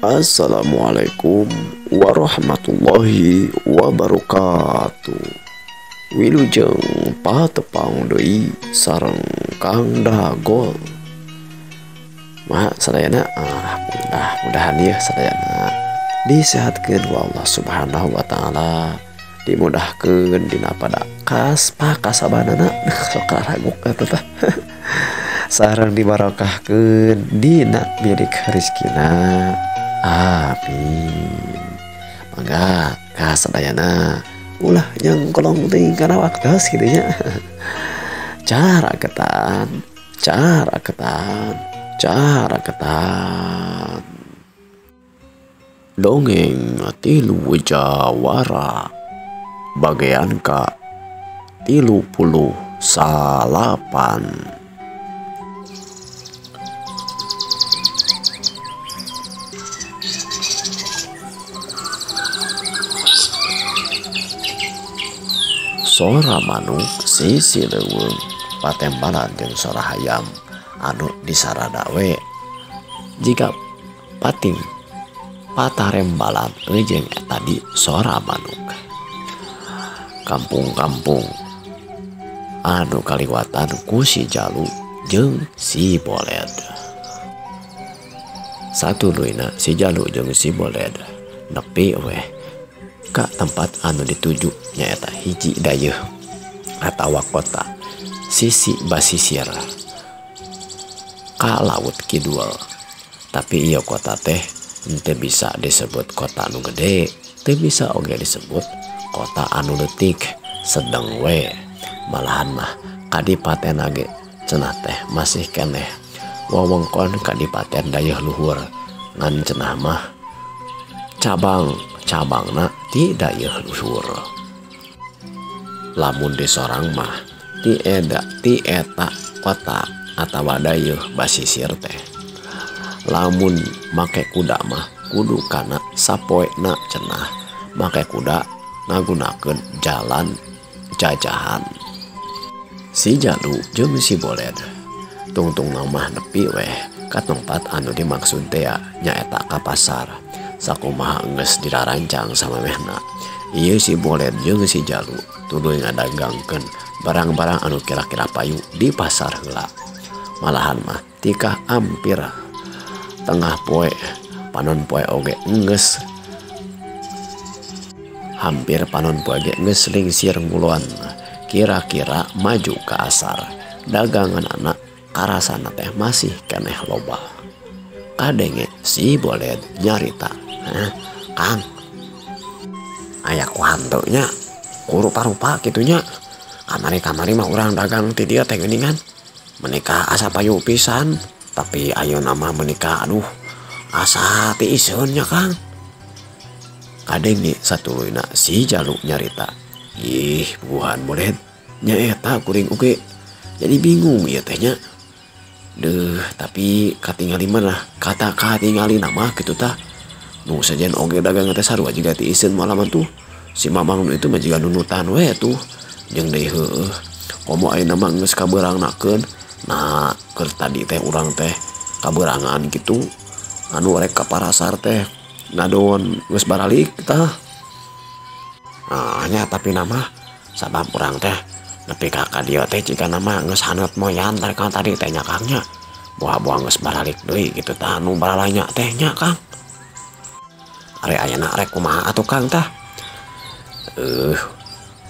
Assalamualaikum warahmatullahi wabarakatuh. Wilujeng patepang deui sareng Kang Dagol. Maha sadayana mudah-mudahan ya sadayana disehatkeun ku Allah Subhanahu wa taala, dimudahkeun dina pada kasabanana sok raguk eta teh. Sareng dibarokahkeun dina milik rezekina. Amin. Mangga kasadayana ulah yang kolong teuing kana waktos kitu nya. Cara ketan. Dongeng tilu jawara bagian ka 38. Sora manuk sisi leuweung patembalan jeung sora hayam anu disarada we. Jika pating patarembalan jeung tadi sora manuk. Kampung-kampung anu kaliwatan ku si Jalu jeung si Boled. Satuluina si Jalu jeung si Boled nepi weh ka tempat anu dituju nyaeta hiji dayeuh atawa kota sisi basisir ka laut kidul. Tapi ieu kota teh henteu bisa disebut kota anu gede, teu bisa oge disebut kota anu leutik, sedeng we. Malahan mah kadipaten ge cenah teh masih keneh wewengkon kadipaten dayeuh luhur ngan cenah mah cabangna ti dayeuh luhur. Lamun di sorang mah ti eta kota atawa dayeuh basisir teh. Lamun make kuda mah kudu kana sapoena cenah make kuda ngagunakeun jalan jajahan. Si Jalu jeung si Boled tungtung mah nepi weh ka tempat anu dimaksud teh nyaeta ka pasar. Sakumaha geus dirarancang samemehna. Ieu si Boled jeung si Jalu tuluy ngadagangkeun barang-barang anu kira-kira payu di pasar heula. Malahan mah tika ampir tengah poe panon poe oge geus hampir panon poe ge geus lingsir ngulon kira-kira maju ke asar. Dagangan anak karasana teh masih keneh loba. Kadenge si Boled nyarita, "Kang, aya ku hantu nya rupa-rupa kitunya. Kamari-kamari mah urang dagang ti dieu teh geuningan. Menikah asa payu pisan, tapi ayeuna mah menikah aduh asa ti iseun nya Kang." Kadenge satuluyna si Jalu nyarita, "Ih, buhan Boled, nya eta kuring oge jadi bingung ieu teh nya. Deuh, tapi katingali mana kata katingali nama gitu tah. Nu sajen oge dagang teh sarua jiga ti iseun malaman tuh. Si Mamang nu itu mah jiga nunutan we tuh. Jeung deui heueuh. Komo ayeuna mah geus kabeurangnakeun. Nah, keur tadi teh urang teh kaberangan gitu. Anu rek ka parasar teh ngadon geus baralik tah. Nah, nya tapi nama sabab urang teh nepi ka dieu teh jika nama geus haneut moyan rek tadi teh nya Kang nya. Buah-buah geus baralik deui kitu tah anu baralanya teh nya Kang. Are ayeuna rek kumaha atuh Kang tah?"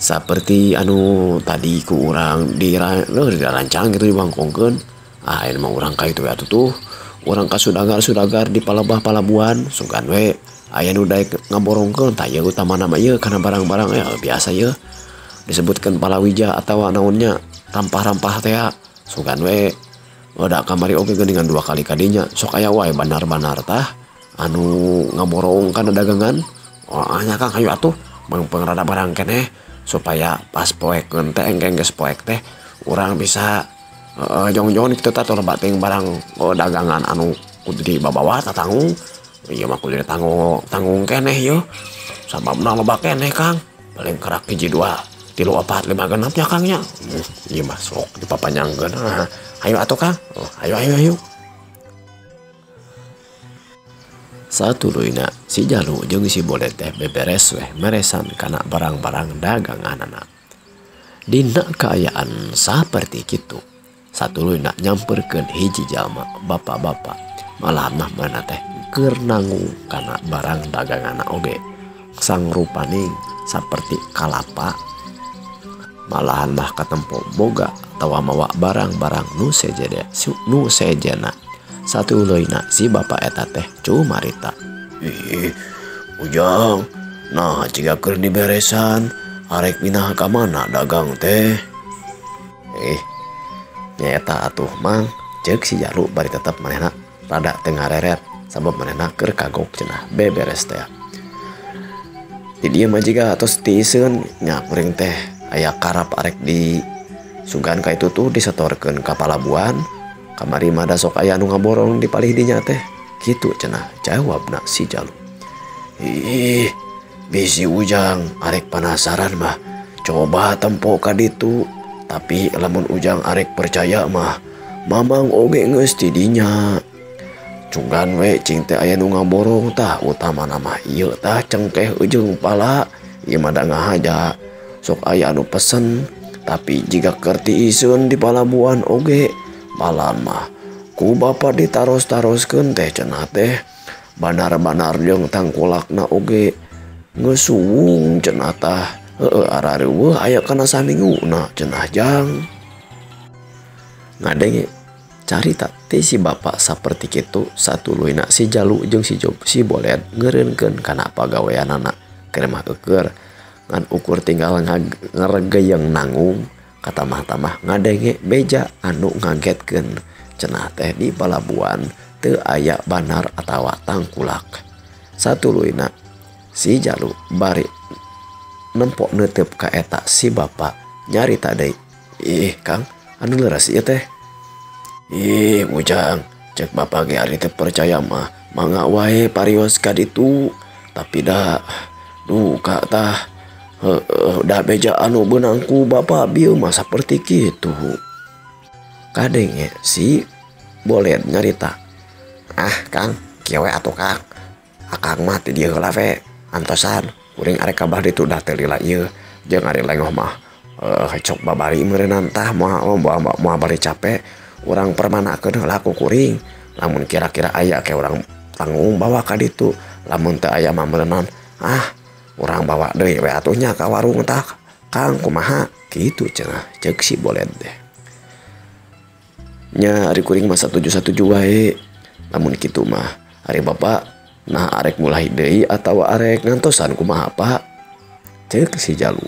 Saperti anu tadi ku urang dirancang gitu dibangkongkeun. Ayeuna mah urang ka itu atuh tuh. Urang ka sudagar di palebah-palabuhan sugan we aya nu daek ngaborongkeun tah ieu utamana mah ieu kana barang-barang biasa ieu disebutkeun palawija atawa naonnya rampah-rampah teh sugan we oda kamari oge geuningan 2 kali kadinya sok aya wae banar-banar tah anu ngaborong kana dagangan. Nya Kang hayu atuh meungpeung rada barang keneh supaya pas poekeun teh engke geus poek teh urang bisa jong-jong kitu tah tong bating barang dagangan anu kudu dibawa tatanggung. Ieu mah kudu tanggung keneh ieu. Sababna loba keneh Kang. Paling kerak hiji 2 3 4 5 6 ya Kang nya. Ieu mah sok dipapanjangkeun. Hayu atuh Kang. Hayu. Satuluina si Jalu jeung si Bolet teh beberes weh meresan kana barang-barang daganganana. Dina kaayaan saperti kitu, satuluina nyamperkeun hiji jalma bapak-bapak, malahan mah mana teh keur nanggung kana barang dagangana oge. Sangrupaning saperti kalapa, malahan mah katempo boga tawa mawa barang-barang nu sejena. Satuluina si bapak eta teh cumarita. Ih, Ujang, nah jika keur diberesan arek minah ka mana dagang teh? Nyaeta atuh mang, ceuk si Jalu bari tetep manehna rada teu ngareret sabab manehna keur kagok cenah beberes teh. Di dieu mah jiga atos tiiseun nya kuring teh aya karap arek di sugan ka itu tuh disetorkeun ka palabuhan. Kamari mah da sok aya nu ngaborong di palih dinya teh. Kitu cenah jawabna si Jalu. Ih, bisi Ujang arek penasaran mah coba tempo ka ditu. Tapi lamun Ujang arek percaya mah mamang oge geus ti dinya. Cunggan we cing teh aya nu ngaborong tah utamana mah ieu tah cengkeh ujung pala ieu mah da ngahaja. Sok aya anu pesen tapi jika keur tiiseun di palabuhan oge malam mah ku bapa ditaros-taroskeun teh cenah teh banar-banar jeung tangkulakna oge ngeusuwung cenah tah. Arareueuh aya kana saminguna cenah Jang. Ngadenge carita teh si bapak saperti kitu, satuluina si Jalu jeung si Bolet ngeureunkeun kana pagaweanana keur mah keur ngan ukur tinggal ngaregeyeng nanggung katamah-tamah ngadenge beja anu ngagetkeun cenah teh di palabuhan teu aya banar atawa tangkulak. Satuluina si Jalu bari nempok neuteup ka eta si bapak nyarita deui. Ih Kang, anu leres ieu teh. Ih Ujang, cek bapak ge ari teu percaya mah mangga wae parios ka ditu. Tapi da duka tah da beja anu beunang ku bapak bieu mah saperti kitu. Kadenge si Bolet nyarita. Ah Kang, kieu we atuh Kang. Akang mah ti dieu heula we antosan kuring arek kabah ditu dah teu lila ieu jeung ari lengoh mah cok babari meureunna tah moal bari capek urang permanakeun heula ku kuring. Lamun kira-kira aya ke urang tanggung bawa ka ditu, lamun teu aya mah meureunnan urang bawa deui we atuh nya ka warung tah Kang kumaha kitu cenah ceuk si Bolet teh. Nya ari kuring mah satuju-satuju wae. Lamun kitu mah ari bapak nah arek mulai deui atawa arek ngantosan kumaha Pak? Ceuk si Jalu.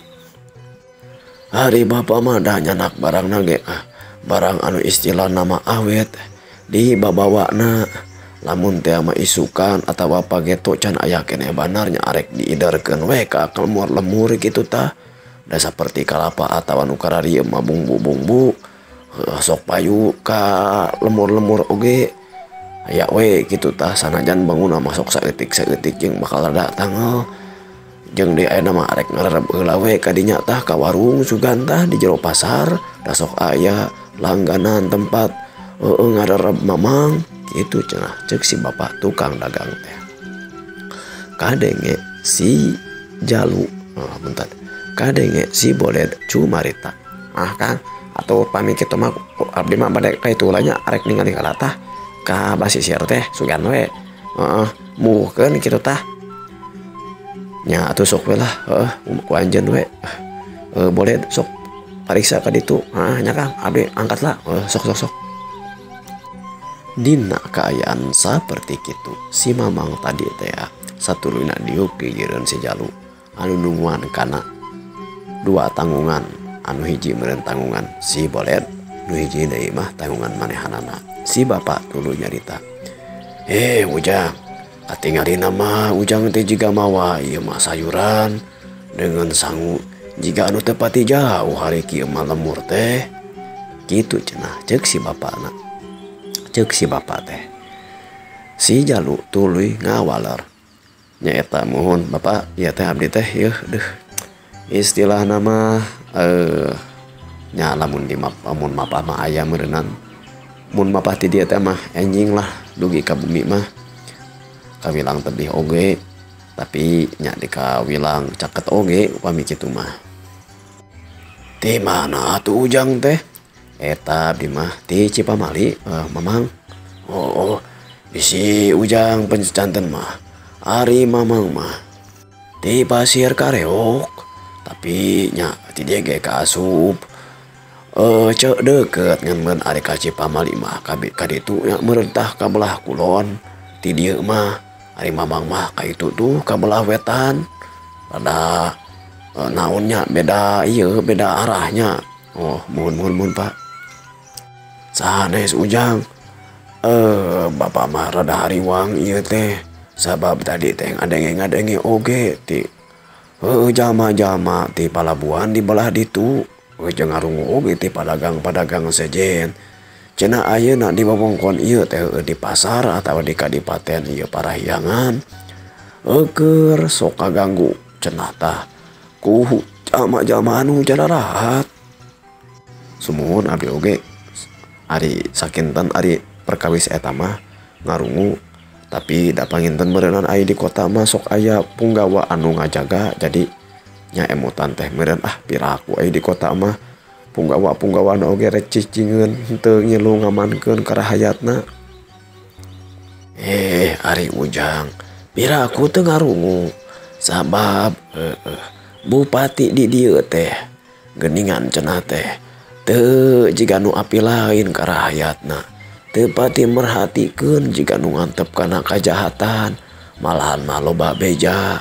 Hari bapak mah da nyanak barang nage barang anu istilah nama awet di babawana. Lamun teh mah isukan atawa pageto can aya keneh banarnya arek diiderkeun we ka lemur kitu tah. Da saperti kalapa atawa nu kararieum mah bumbu-bumbu sok payu ka lemur-lemur oge. Aya we kitu tah sanajan bangun masuk saeutik jeung bakal rada tanggal. Jeung di ayeuna mah arek ngarereb heula we ka dinya tah ka warung sugan tah di jero pasar da sok aya langganan tempat ngarereb mamang kitu cenah ceuk si bapak tukang dagang teh. Kadenge si Jalu kadenge si Bolet cumarita. Ah Kang, atuh pami kitu mah abdi mah bade ka itu ulanya arek ningali kalatah ka basisir teh sugan we muhkeun kitu tah nya atuh sok we lah ku anjeun we boleh sok pariksa ka ditu nya Kang abdi angkatlah sok dina kaayaan saperti kitu si mamang tadi teh satuluna diuk gigireun si Jalu anu nungguan kana dua tanggungan anu hiji meureun tanggungan si Bolet nu hiji deui mah tanggungan manehanana. Si bapak dulu nyarita. Ujang, katingalina mah Ujang teh jiga mawa ieu mah sayuran dengan sangu jika anu teu pati jauh hari kieu mah lemur teh. Kitu cenah ceuk si bapana. Ceuk si bapak teh. Si Jalu tuluy ngawaler. Nya eta mohon bapak ieu teh abdi teh yeuh deuh. Istilahna mah nya lamun di mun mapah mah aya meureunnan. Mun mapah ti dieu teh mah enjing lah dugi ka bumi mah. kawilang tebih oge, tapi nya dikawilang caket oge upami kitu mah. Di mana tuh Ujang teh? Eta abdi mah ti Cipamali, Mamang. Oh, bisi Ujang pencanten mah. Ari Mamang mah di Pasir Kareok, tapi nya ti dia ge kaasup. Cek deket ngan ari ka Cipamali mah kaditu nya meurentah ka belah kulon. Ti dieu mah ari Mamang mah ka itu tuh ka belah wetan. Rada naonnya beda beda arahnya. Oh, mun Pak. Sanes Ujang. Bapak mah rada hariwang ieu teh. Sabab tadi teh ngadenge oge ti jalma-jalma ti palabuhan di belah ditu. Jeung ngarungu oge ti padagang-padagang sejen. Cenah ayeuna di wewengkon ieu teh di pasar atawa di kadipaten ieu Parahyangan. Keur sok kaganggu cenah tah ku jalma-jalma anu jararahat. Sumuhun abdi oge ari sakinten ari perkawis eta mah ngarungu, tapi da panginten meureunna aya di kota mah sok aya punggawa anu ngajaga, jadi nya emutan teh meureun piraku aya di kota mah punggawa oge rek cicingeun henteu ngilu ngamankeun karahayatna. Ari Ujang, piraku teu ngarungu sabab bupati di dieu teh geuningan cenah teh teu jiga nu api lain karahayatna, teu pati merhatikeun jiga nu ngantep kana kajahatan, malahan mah loba beja.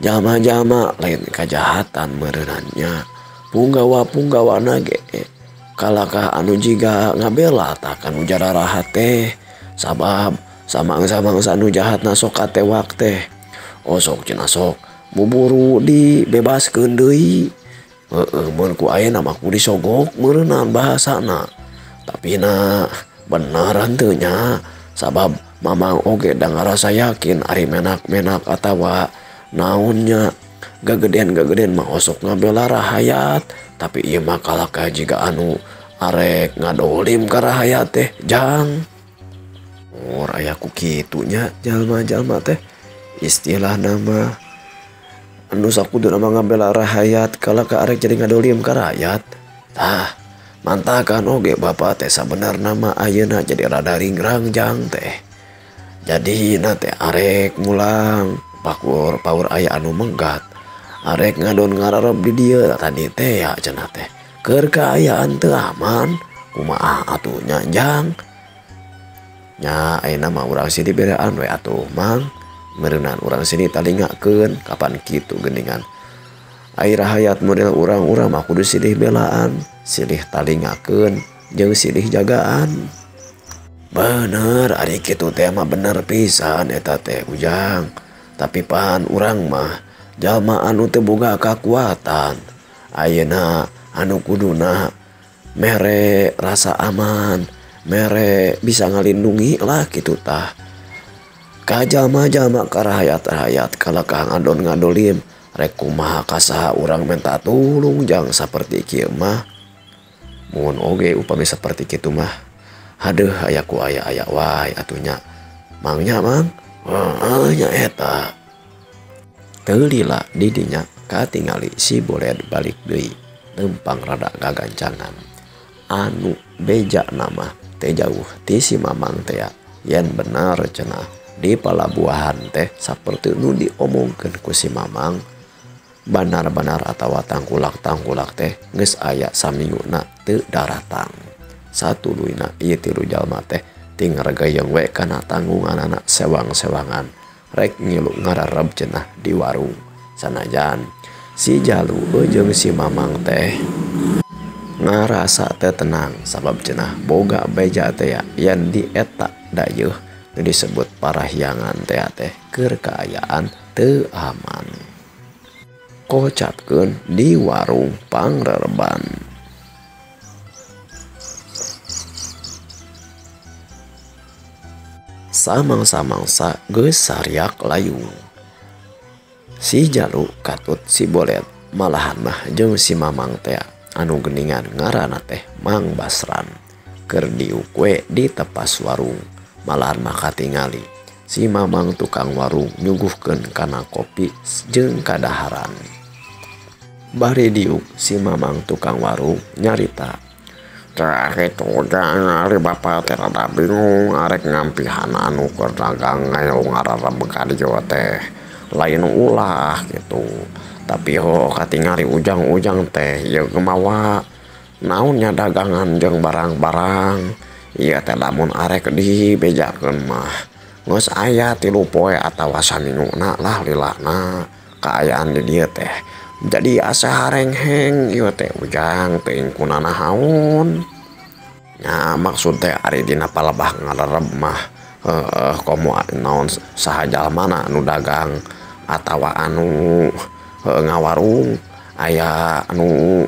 Jalma-jalma lain kajahatan meureunannya. Punggawa-punggawana ge kalakah anu jiga ngabela tah kanu jararahat teh, sabab samang-samangsa anu jahatna sok katewak teh. Sok cenah sok buburu dibebaskeun deui. Mun ku ayeuna mah ku disogok meureunnan bahasana. Tapi beneran teu nya, sabab Mamang oge da ngarasa yakin ari menak-menak atawa naonnya gagedean mah osok ngabela rahayat, tapi ieu mah kalakah jiga anu arek ngadolim ka rahayat teh Jang. Aya ku kitu nya jalma-jalma teh istilah nama anu sakuduna mah ngabela rahayat kalakah arek jadi ngadolim ka rakyat. Tah mantakan oge bapak teh sabenerna mah ayeuna jadi rada ringrang Jang teh. Jadi teh arek mulang paur aya anu menggat. Arek ngadon ngararep di dieu tadi teh ya cenah teh. Keur kaayaan teu aman, kumaha atuh nya Jang? Nya ayeuna mah urang sini berean we atuh Mang. Meureunnan urang sini talingakeun kapan kitu geuningan. Ai rahayat model urang mah kudu silih belaan, silih talingakeun jeung silih jagaan. Bener ari kitu teh mah bener pisan eta teh Ujang. Tapi pan urang mah jalma anu teu boga kakuatan. Ayeuna anu kuduna mere rasa aman, mere bisa ngalindungi lah kitu tah. Ka jalma-jalma karahayat-rahayat kalakah ngadon-ngadolim rek kumaha kasaha urang minta tulung Jang saperti kieu mah. Mun oge upami saperti kitu mah haduh aya ku aya wae atunya Mangnya Mang. Nya eta teu lila di dinya katingali si Boled balik deui lempang rada gagancangan. Anu beja nama teh jauh ti si Mamang teh yen bener cenah di palabuhan teh saperti nu diomongkeun ku si Mamang banar-banar atawa tangkulak teh geus aya saminguna teu daratang. Satuluina ieu tilu jalma teh ting ngaragayeng we kana tanggunganana sewang-sewangan rek ngilu ngarareb cenah di warung. Sanajan si Jalu jeung si Mamang teh ngarasa teu tenang sabab cenah boga beja teh yen di eta dayeuh nu disebut Parahyangan teh keur kaayaan teu aman. Kocapkeun di warung pangrereban. Samang-samangsa geus sariak layung. Si Jalu katut si Boled malahan mah jeung si Mamang teh anu geuningan ngaranna teh Mang Basran keur diuk we di tepas warung. Malahan mah katingali si mamang tukang warung nyuguhkeun kana kopi jeung kadaharan. Bari diuk si mamang tukang warung nyarita, "Tah kitu jangan ari bapak teh rada bingung arek ngampihan anu keur dagang aya ngararem ka dieu teh lain ulah gitu. Tapi katingali ujang-ujang teh ieu gemawa naonnya dagangan jeung barang-barang. Ieu teh lamun arek dibejakeun mah geus aya 3 poe atawa saminguna lah lilana kaayaan di dieu teh. Jadi asa harengheng ieu teh ujang teuing kunana haun." Nya maksud teh ari dina palebah ngarareb mah komo naon saha jalmana anu dagang atawa anu ngawarung aya anu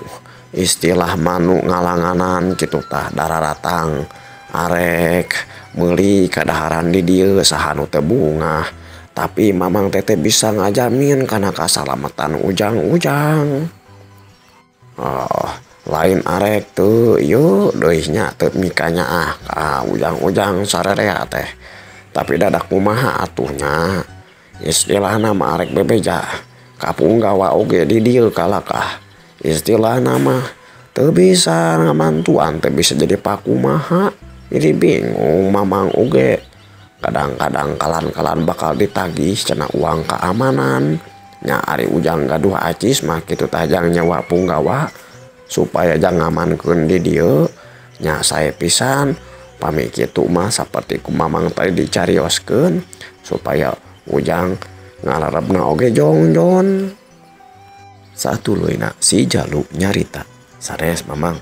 istilah manu ngalanganan kitu tah dararatang arek meuli kadaharan di dieu saha nu teu bungah. Tapi mamang teh bisa ngajamin kana kasalamatan ujang-ujang. Lain arek tuh ieu deui nya teu mikanya ujang-ujang sarerea teh. Tapi dadak kumaha atuhnya istilahna mah arek bebeja kapunggawa oge di dieu kalakah. Istilahna mah teu bisa ngabantuan teu bisa jadi pakumaha. Jadi bingung mamang oge. Kadang-kadang kalan-kalan bakal ditagih cenah uang keamanan. Nya ari ujang gaduh acis mah kitu tah jang nyawa punggawa supaya jang ngamankeun di dieu. Nya sae pisan pami kitu mah saperti ku mamang tadi dicarioskeun supaya ujang ngalarebna oge jongjon. Satuluyna si Jalu nyarita, "Sanes mamang,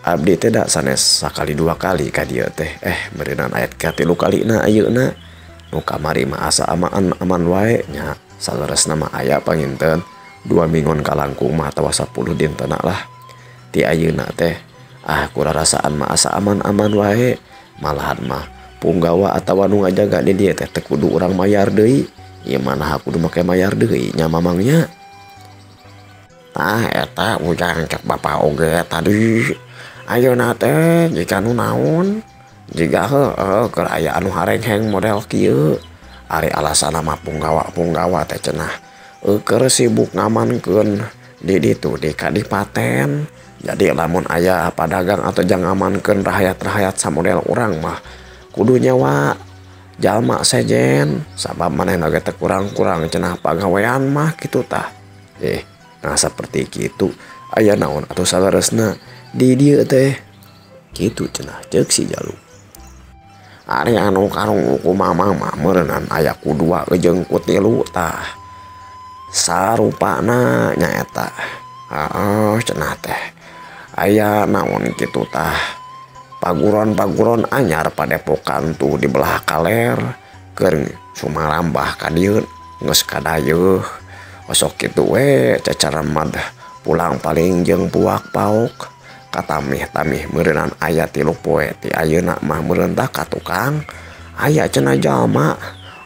abdi teh da sanes sakali 2 kali ka dieu teh. Beureunan aya ka 3 kalina ayeuna. Nu kamari mah asa aman wae nya saleresna mah aya panginten 2 minggon kalangkung mah atawa 10 dintenna lah. Ti ayeuna teh kurarasaan mah asa aman-aman wae. Malahan mah punggawa atawa nu ngajaga di dieu teh teu kudu urang mayar deui. Ieu mah kudu make mayar deui nya mamangnya." Eta ujang cek bapak oge tadi. Ayeuna teh jika nu naon jika keur aya anu harengheng model kieu ari alasanna mah punggawa teh cenah keur sibuk ngamankeun di ditu di kadipaten. Jadi lamun aya padagang atau jang ngamankeun rahayat-rahayat samodel urang mah kudu nyawa jalma sejen sabab manehna ge teh kurang-kurang cenah pagawean mah kitu tah. Nah seperti kitu aya naon atuh saleresna di dieu teh kitu cenah ceuk si Jalu. Ari anu karung ku mamang mah meureunan aya ku 2 jeung ku 3 tah sarupana nyaeta. Cenah teh aya naon kitu tah paguron-paguron anyar padepokan tuh di belah kaler keur sumarambah ka dieu geus kadayeuh. Osok kitu we cacaremad pulang paling jeung puak pauk katamih-tamih meureunan aya 3 poe ti ayeuna mah meureun tah ka tukang aya cenah jalma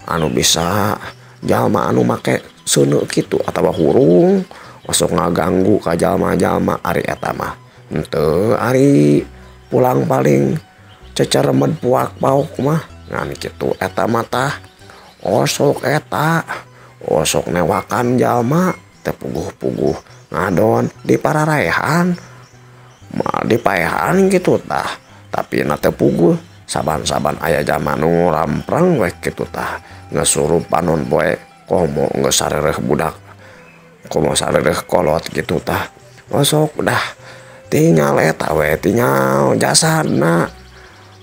anu bisa jalma anu make seuneu kitu atawa hurung osok ngaganggu ka jalma-jalma ari eta mah henteu ari pulang paling cacaremad puak pauk mah ngan kitu eta mah tah osok newakan jalma teh puguh-puguh ngadon di pararaehan mah di paehan kitu tah. Tapi na teh puguh saban-saban aya jalma nu ramprang we kitu tah ngasurup panon poe komo geus sarereh budak komo sarereh kolot kitu tah. Osok dah tinggal eta we tinggal jasadna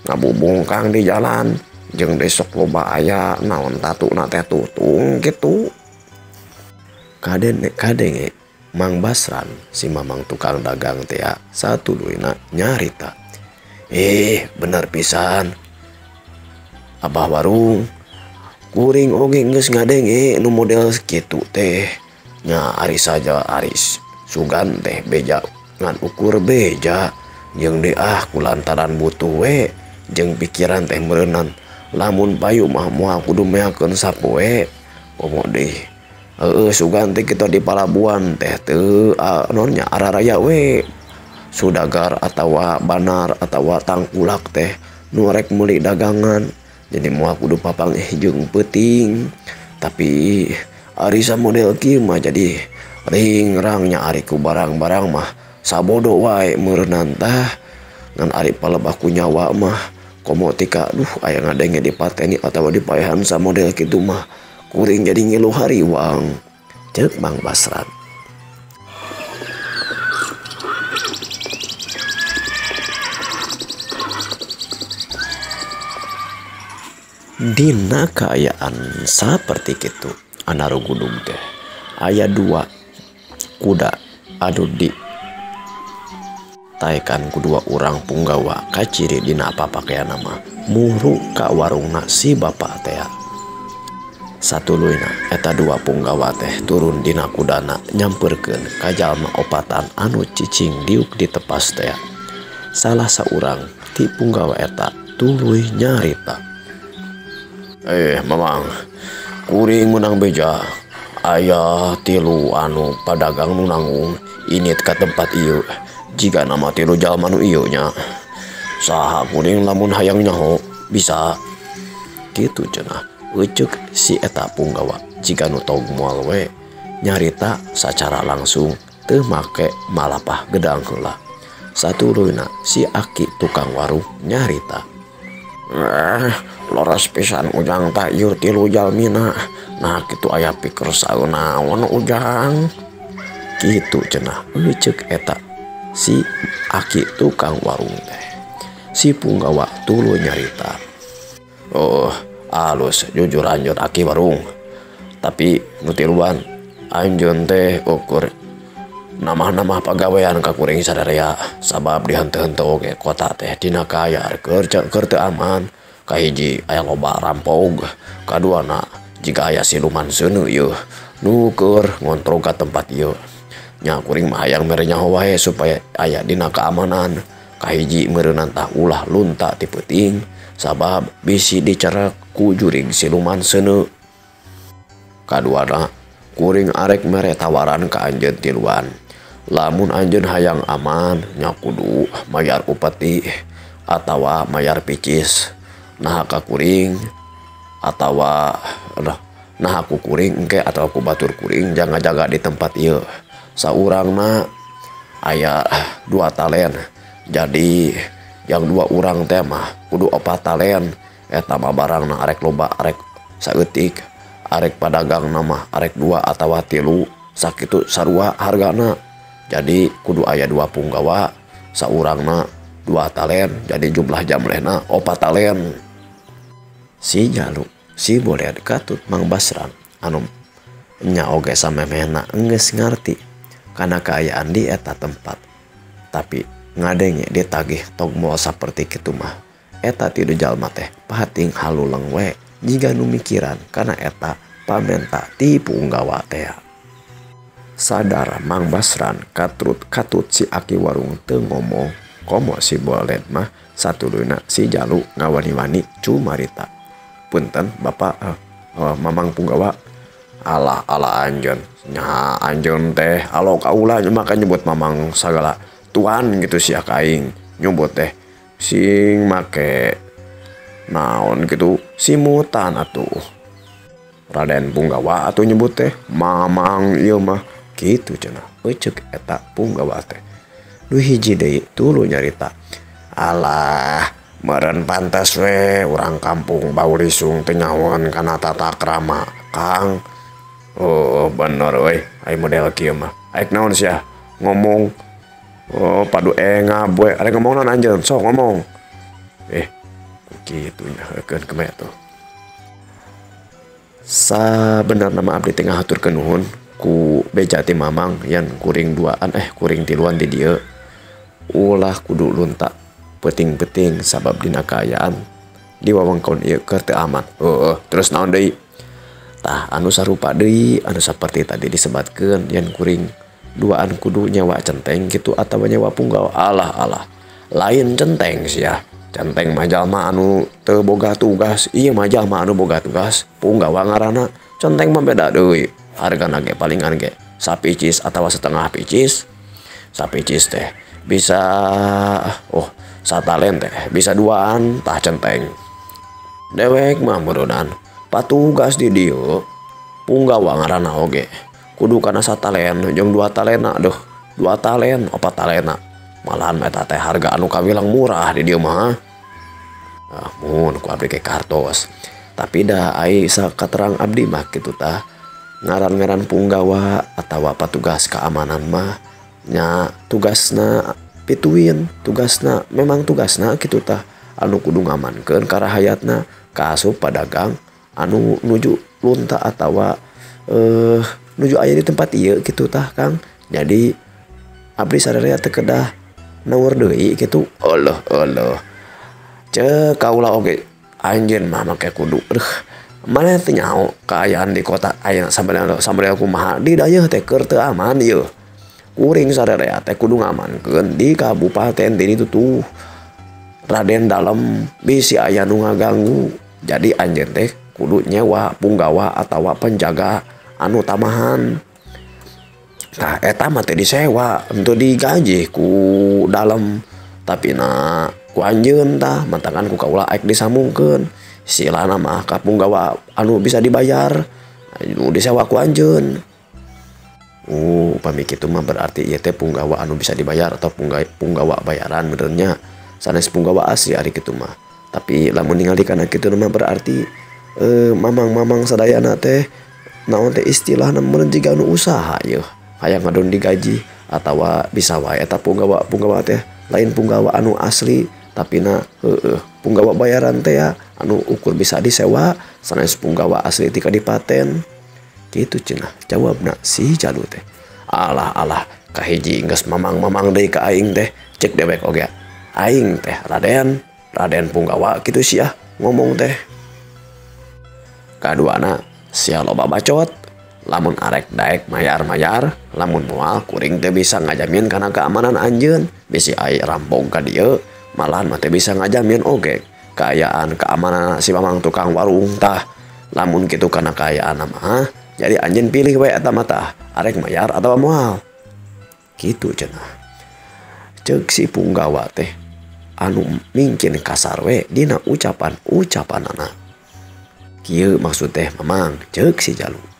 ngabubungkang di jalan jeung desok loba aya naon tatuna teh tutung kitu. Kadenge Mang Basran si mamang tukang dagang teh satuluyna nyarita, bener pisan abah warung kuring oge geus ngadenge nu model kitu teh nya ari saja aris sugan teh beja ngan ukur beja jeung deah kulantaran butuh we jeung pikiran teh meureunan lamun payu mah moal kudu meakeun sapoe komo deui. Sugan teh kita di palabuhan teh teu nonnya araraya we sudagar atawa banar atawa tangkulak teh nu rek meuli dagangan jadi moal kudu papang jeung peuting. Tapi ari model kieu mah jadi ringrangnya ari ku barang-barang mah sabodo wae meureunna tah ngan ari palebah ku nyawa mah komo tika aya ngadenge dipateni atawa dipaehan model kitu mah kuring jadi ngilu hariwang ceuk Mang Basran. Dina kaayaan saperti kitu anaru gunung teh aya 2 kuda anu di taekan kedua orang punggawa kaciri dina apa pakaian nama muru ka warungna si bapak teh. Satuluina eta 2 punggawa teh turun dina kudana nyamperkeun ka jalma opatan anu cicing diuk di tepas teh. Salah saurang ti punggawa eta tuluy nyarita, Mamang, kuring menang beja. Aya 3 anu padagang nu nanggung init ka tempat ieu. Jika nama 3 jalma nu ieu nya. Saha kuring lamun hayang nyaho bisa. Kitu cenah. Euceuk si eta punggawa. Jika nu tog moal we nyarita sacara langsung teu make malapah gedang heula. Satuluina si Aki tukang warung nyarita, loras pisan Ujang tak ieu 3 jalmina. Nah kitu aya pikir saeunaon Ujang. Kitu cenah euceuk eta si Aki tukang warung teh. Si punggawa tuluy nyarita, alus jujur anjeun Aki warung. Tapi nu tiluan anjeun teh ukur nama-nama pagawean ka kuring sadaya sabab dihenteu-henteu oge kota teh dina kaya keur teu aman. Kahiji aya loba rampog, kaduana jika aya siluman seuneu ieu nu keur ngontrol ka tempat ieu. Nya kuring mah hayang mere nyaho wae supaya aya dina keamanan. Kahiji meureunna tah ulah lunta ti peuting sabab bisi dicerek ku jurig siluman seuneu. Kaduana kuring arek mere tawaran ka anjeun tiluan. Lamun anjeun hayang aman nya kudu mayar upeti atawa mayar picis. Nah ka kuring atawa nah aku kuring engke atau aku batur kuring jangan jaga di tempat ieu. Saurangna aya 2 talen. Jadi yang 2 urang teh mah kudu 4 talen. Eta mah barangna arek loba arek saeutik, arek padagang nama arek 2 atawa 3 sakitu sarua hargana. Jadi kudu aya 2 punggawa saurangna 2 talen. Jadi jumlah jamlehna 4 talen. Si Jalu si Bolet katut Mang Basran anu nya oge samemehna geus ngarti kana kaayaan di eta tempat. Tapi ngadenge ditagih tog moal saperti kitu mah eta 3 jalma teh pahating haluleng we jiga nu mikiran kana eta pamenta ti punggawa teh. Sadar Mang Basran katut si Aki warung teu ngomong komo si Bolet mah satuluyna si Jalu ngawani-wani cumarita, punten Bapak Mamang punggawa. Alah anjeun nya anjeun teh alo kaula maka nyebut Mamang sagala tuan gitu sia kaing nyebut teh sing make naon gitu simutan atuh Raden Punggawa atuh nyebut teh Mamang ieu mah kitu cenah euceuk eta punggawa teh. Duh hiji deui tuluy nyarita, alah meureun pantes we urang kampung Baulisung teu nyahoan kana tata krama Kang. Oh bener we ai model kieu mah aik naon sia ngomong padu engap we arek ngomong naon anjeun sok ngomong kitu nya heukeun kemeh tuh. Sabenerna mah abdi tengah haturkeun nuhun ku beja ti Mamang yan kuring 2an kuring 3an di dieu ulah kudu lunta peuting-peuting sabab dina kaayaan di wewengkon ieu keur teu aman. Terus naon deui tah anu sarupa deui anu saperti tadi disebatkeun yan kuring 2an kudu nyawa centeng gitu atawa nyawa punggawa. Alah lain centeng sia. Centeng mah jalma anu teu boga tugas, ieu mah jalma anu boga tugas punggawa ngaranna. Centeng mah beda deui hargana ge palingan ge sapicis atawa setengah picis. Sapicis teh bisa satalen teh bisa 2an tah centeng. Dewek mah meureunan patugas di dieu punggawa ngaranna oge. Kudu kana satalen jeung 2 talena deuh. 2 talen, 4 talena. Malahan eta teh harga anu kabilang murah di dieu mah. Mun ku abdi ke kartos. Tapi dah ai sakaterang abdi mah kitu tah. Ngaran-ngaran punggawa atawa petugas keamanan mah nya tugasna pituin, tugasna memang tugasna kitu tah anu kudu ngamankeun karahayatna kaasup padagang anu nuju lunta atawa nuju aya di tempat ieu kitu tah Kang. Jadi abdi sadaya teu kedah naur deui kitu. Allah. Cek kaula oge anjeun mah make kudu maneh teh nyaho kaayaan di kota aya sabaraha kumaha di dayeuh teh keur teu aman ieu. Kuring sadaya teh kudu ngamankeun di kabupaten di ditu tuh Raden Dalem bisi aya nu ngaganggu. Jadi anjeun teh kudu nyewa punggawa atawa penjaga anu tamahan. Nah eta mah teh disewa untuk digaji ku Dalem. Tapi na ku anjeun tah mantangan ku kaula aek disambungkeun. Silana mah ka punggawa anu bisa dibayar anu disewa ku anjeun. Upami kitu mah berarti ieu teh punggawa anu bisa dibayar atau punggawa bayaran benernya sanes punggawa asli ari kitu mah. Tapi lamun ningali kana kitu mah berarti mamang-mamang sadayana teh naon teh istilahna meureun jiga anu usaha yeuh. Hayang ngadon digaji atawa bisa wae eta punggawa teh lain punggawa anu asli tapi na punggawa bayaran teh ya anu ukur bisa disewa sanes punggawa asli ti kadipaten. Kitu cenah jawabna si Jalu teh. Alah kahiji geus mamang-mamang deui ka aing teh cek dewek oge. Aing teh Raden punggawa kitu sia ngomong teh. Kaduana sia loba bacot. Lamun arek daek mayar, lamun moal kuring teh bisa ngajamin kana keamanan anjeun. Bisi ai rampong ka dieu, malahan mah teh bisa ngajamin oge kaayaan keamanan si mamang tukang warung tah. Lamun kitu kana kaayaan mah, jadi anjeun pilih we eta mah tah, arek mayar atawa moal. Kitu cenah. Ceuk si punggawa teh anu mingkin kasar we dina ucapanana. Kieu maksud teh mamang ceuk si Jalu.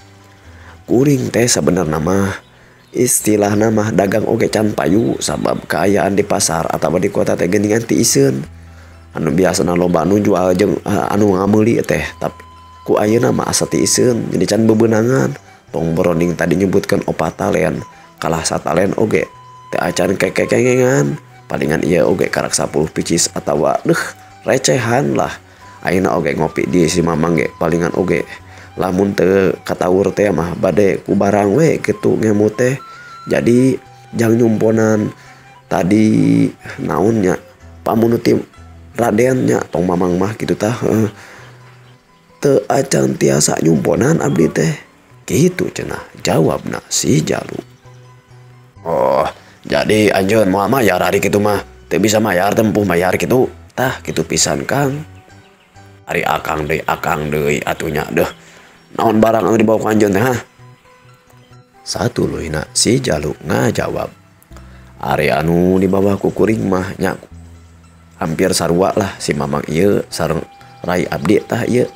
Kuring teh sebenarnya mah istilahna mah dagang oge can payu sabab kaayaan di pasar atawa di kota teh geuningan ti iseun. Anu biasana loba anu jual jeung anu ngameuli teh tapi ku ayeuna mah asa ti iseun jadi can bebeunangan. Tong Browning tadi nyebutkeun 4 talen kalah satalen oge teh acan kekengan palingan ieu oge karak 10 picis atawa recehan lah. Ayeuna oge ngopi di si mamang ge palingan oge lamun teu kataur teh mah bade ku barang we kitu ngemut teh. Jadi jang nyumponan tadi naonnya pamunuti Raden nya tong mamang mah kitu tah teu acan tiasa nyumponan abdi teh. Kitu cenah jawabna si Jalu. Oh, jadi anjeun moal mayar hari kitu mah teu bisa mayar tempuh mayar kitu. Tah kitu pisan Kang. Ari akang deui atunya deuh. Naon barang anu dibawa ku anjeun teh ha? Satu leuwihna si Jalu ngajawab. Ari anu dibawa ku kuring mah nya hampir sarua lah si mamang ieu sareng rai abdi tah ieu.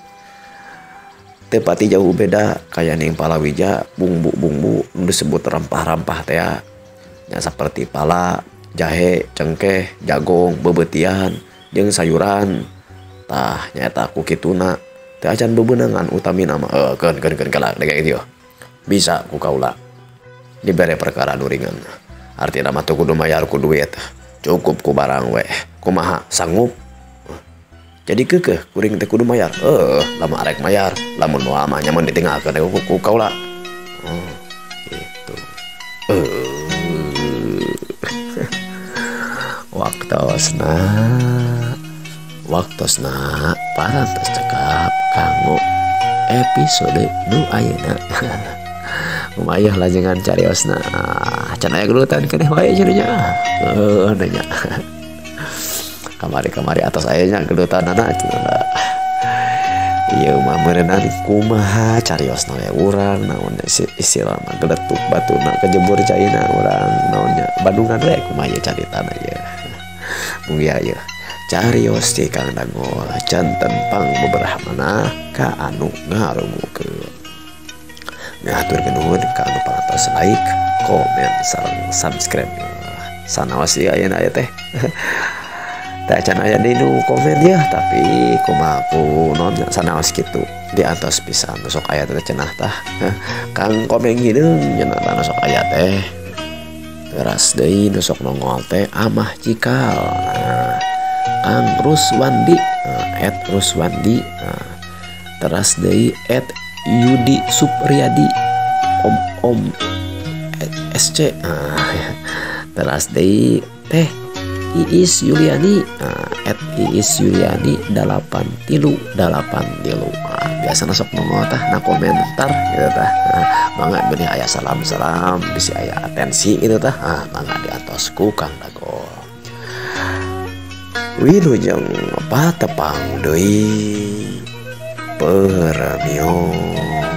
Teu pati jauh beda kaya ning palawija bumbu-bumbu nu disebut rempah-rempah teh ya. Nya saperti pala, jahe, cengkeh, jagong, bebetian jeung sayuran. Tah nyaeta ku kituna teu acan bebeunangan utamina mah keun galak dege kitu. Bisa ku kaula dibere perkara nu ringan. Artina mah teu kudu mayar ku duit. Cukup ku barang we. Kumaha sanggup? Jadi keukeuh kuring teh kudu mayar. Lamun arek mayar, lamun moal mah nyaman ditinggalkeun ku kaula. Gitu. Waktosna parantos cekap kanggo episode nu ayeuna. Umayah lajengan cariosna can aya gelutan keneh wae cenah nya. Kamari atas ayahnya gelutanana cenah. Ieu mah meureunan kumaha cariosna we urang naon istilah mah geletuk batuna kejebur caina urang naonnya Bandungan we kumaha ieu caritana ieu. Mung ieu carios ti Kang Dangol janten pang beberapa mana ka anu ngarungukeun. Ngaturkeun nuhun ka anu pangatos like, komen sareng subscribe. Sanaos ieu ayeuna aya teh. Tak can aya di nu komen ya, tapi kumaha kunon sanaos kitu di atas pisan sok aya teh cenah tah. Kang komen hideung cenah tah sok aya teh. Teras deui nu sok nongol teh Amah Cikal. Kang Ruswandi @Ruswandi. Teras deui @Yudi Supriyadi. Om SC. Teras deui teh Iis Yuliani @Iis Yuliani 8383. Biasa sok nongol tah na komentar gitu tah. Mangga benih aya salam-salam bisi aya atensi gitu tah. Mangga diantos ku Kang Dagol. Wilujeng patepang deui Permios.